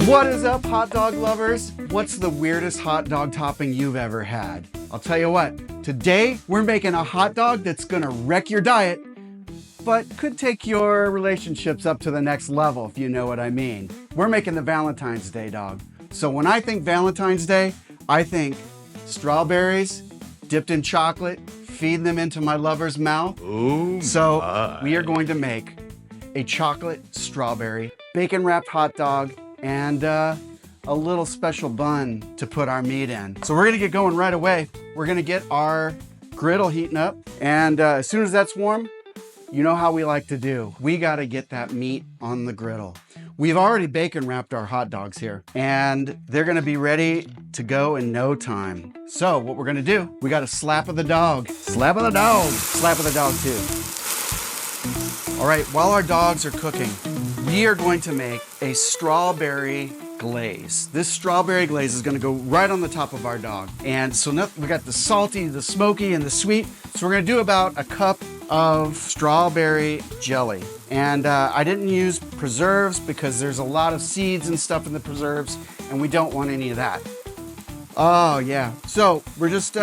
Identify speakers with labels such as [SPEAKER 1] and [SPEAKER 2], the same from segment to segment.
[SPEAKER 1] What is up, hot dog lovers? What's the weirdest hot dog topping you've ever had? I'll tell you what, today we're making a hot dog that's gonna wreck your diet, but could take your relationships up to the next level, if you know what I mean. We're making the Valentine's Day dog. So when I think Valentine's Day, I think strawberries dipped in chocolate, feeding them into my lover's mouth.
[SPEAKER 2] Ooh,
[SPEAKER 1] so we are going to make a chocolate strawberry bacon wrapped hot dog and a little special bun to put our meat in. So we're gonna get going right away. We're gonna get our griddle heating up, and as soon as that's warm, you know how we like to do. We gotta get that meat on the griddle. We've already bacon wrapped our hot dogs here, and they're gonna be ready to go in no time. So what we're gonna do, we got a slap of the dog. Slap of the dog. Slap of the dog too. All right, while our dogs are cooking, we are going to make a strawberry glaze. This strawberry glaze is gonna go right on the top of our dog. And so now we got the salty, the smoky, and the sweet. So we're gonna do about a cup of strawberry jelly. And I didn't use preserves because there's a lot of seeds and stuff in the preserves, and we don't want any of that. Oh yeah, so we're just,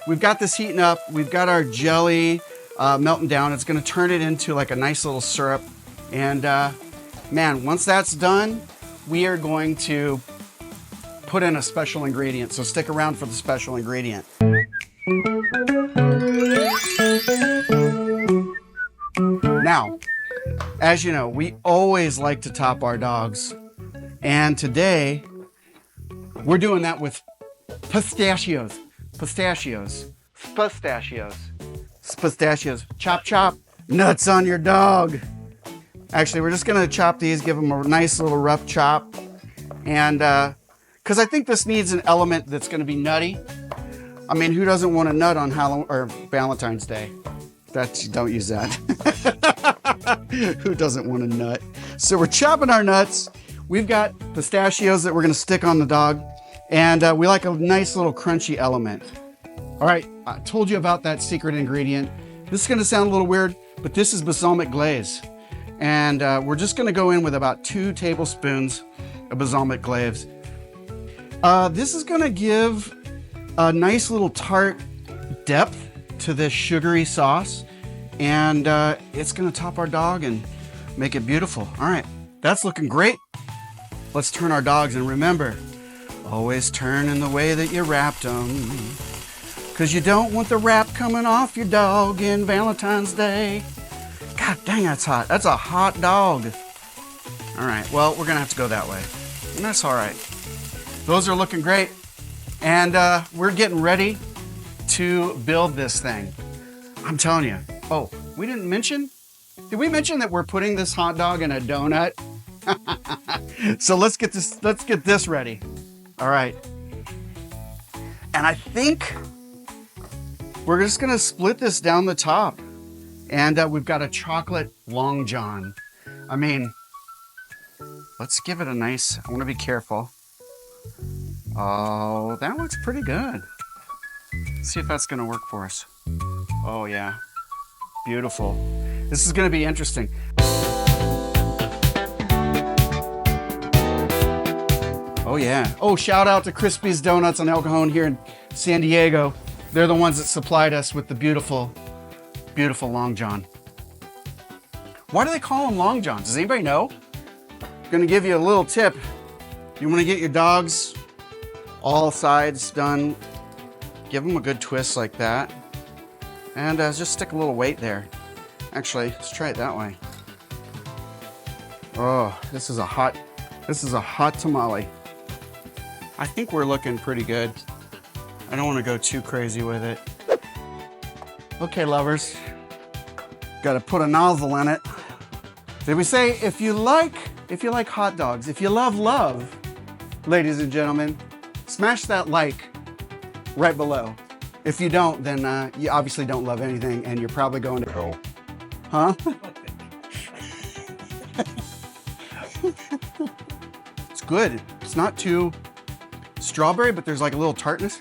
[SPEAKER 1] we've got this heating up. We've got our jelly melting down. It's gonna turn it into like a nice little syrup. And man, once that's done, we are going to put in a special ingredient. So stick around for the special ingredient. Now, as you know, we always like to top our dogs. And today, we're doing that with pistachios. Pistachios. Pistachios. Pistachios. Chop, chop. Nuts on your dog. Actually, we're just gonna chop these, give them a nice little rough chop. And, cause I think this needs an element that's gonna be nutty. I mean, who doesn't want a nut on Halloween or Valentine's Day? Don't use that. Who doesn't want a nut? So we're chopping our nuts. We've got pistachios that we're gonna stick on the dog. And we like a nice little crunchy element. All right, I told you about that secret ingredient. This is gonna sound a little weird, but this is balsamic glaze. And we're just gonna go in with about 2 tablespoons of balsamic glaze. This is gonna give a nice little tart depth to this sugary sauce. And it's gonna top our dog and make it beautiful. All right, that's looking great. Let's turn our dogs, and remember, always turn in the way that you wrapped them. Cause you don't want the wrap coming off your dog in Valentine's Day. God dang, that's hot. That's a hot dog. All right, well, we're gonna have to go that way. And that's all right. Those are looking great. And we're getting ready to build this thing. I'm telling you. Oh, we didn't mention? Did we mention that we're putting this hot dog in a donut? So let's get this ready. All right. And I think we're just gonna split this down the top. And we've got a chocolate long john. I mean, let's give it a nice, I wanna be careful. Oh, that looks pretty good. Let's see if that's gonna work for us. Oh yeah, beautiful. This is gonna be interesting. Oh yeah. Oh, shout out to Crispy's Donuts on El Cajon here in San Diego. They're the ones that supplied us with the beautiful Long John. Why do they call them Long Johns? Does anybody know? I'm gonna give you a little tip. You wanna get your dogs all sides done, give them a good twist like that. And just stick a little weight there. Actually, let's try it that way. Oh, this is a hot tamale. I think we're looking pretty good. I don't wanna go too crazy with it. Okay, lovers, gotta put a nozzle in it. Did we say if you like hot dogs, if you love, ladies and gentlemen, smash that like right below. If you don't, then you obviously don't love anything, and you're probably going to hell. Huh? It's good. It's not too strawberry, but there's like a little tartness.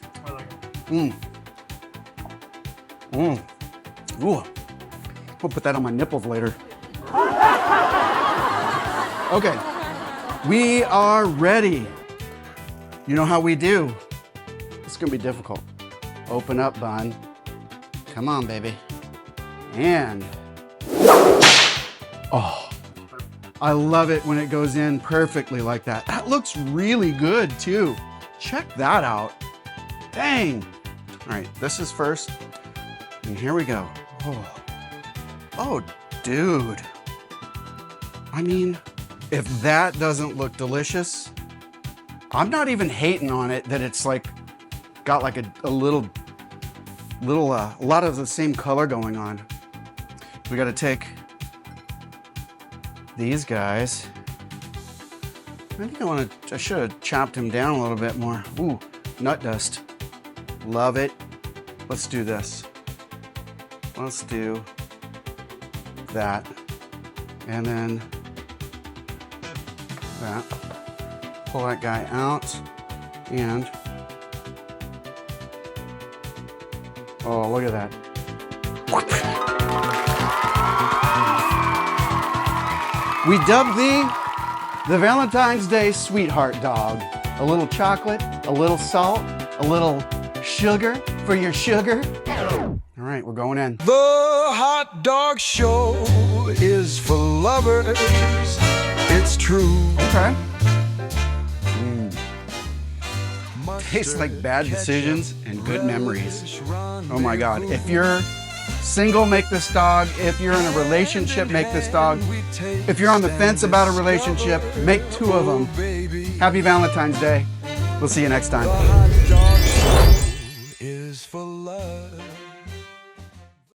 [SPEAKER 1] Mmm. Mmm. Ooh. We'll put that on my nipples later. Okay. We are ready. You know how we do. It's gonna be difficult. Open up, bun. Come on, baby. And, oh, I love it when it goes in perfectly like that. That looks really good too. Check that out. Dang. All right, this is first. And here we go. Oh, oh, dude. I mean, if that doesn't look delicious, I'm not even hating on it that it's like got like a lot of the same color going on. We got to take these guys. I think I should have chopped him down a little bit more. Ooh, nut dust. Love it. Let's do this. Let's do that. And then that. Pull that guy out. And, oh, look at that. We dubbed thee the Valentine's Day sweetheart dog. A little chocolate, a little salt, a little sugar for your sugar. All right, we're going in.
[SPEAKER 2] The hot dog show is for lovers. It's true.
[SPEAKER 1] Okay. Tastes like bad decisions and good memories. Oh my God. If you're single, make this dog. If you're in a relationship, make this dog. If you're on the fence about a relationship, make 2 of them. Happy Valentine's Day. We'll see you next time.